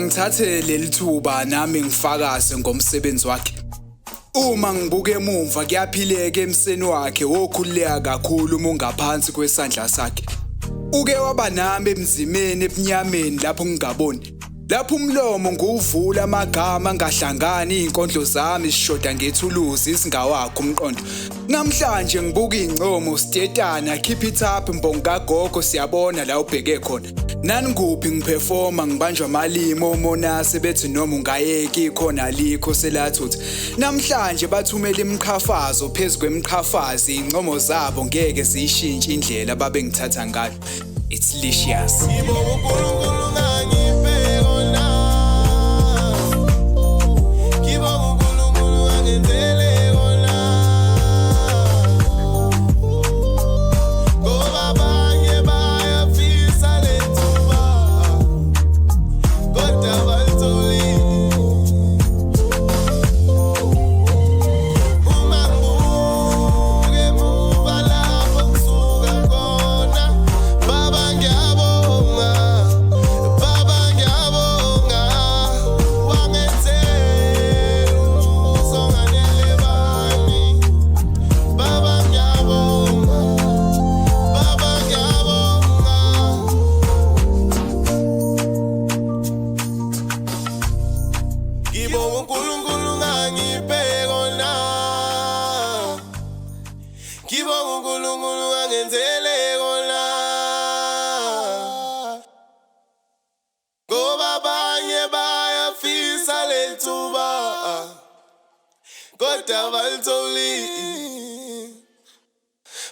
ngithathe leli thuba nami ngifakaze ngomsebenzi wakhe. Uma ngibuke emuva kuyaphileka emseni wakhe wokhuleka kakhulu uma ungaphansi kwesandla sakhe. Uke waba nami emzimeni ebunyameni lapho ngingaboni. Lapho umlomo nguvula amagama angahlangani izinkondlo zami sishoda ngethuluzi isingawakho umqondo. Namhlanje ngibuka ingcomo stetana keep it up mbonga gogo siyabona la ubheke khona. Nani kuphi ngiperforma ngibanjwa amalimo omonase bethi noma ungayeki khona likho selathuthi. Namhlanje bathumela imqhafazo phezulu kwemqhafazi ingcomo zabo ngeke zishintshe indlela babengithatha ngayo. It's delicious.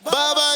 Baba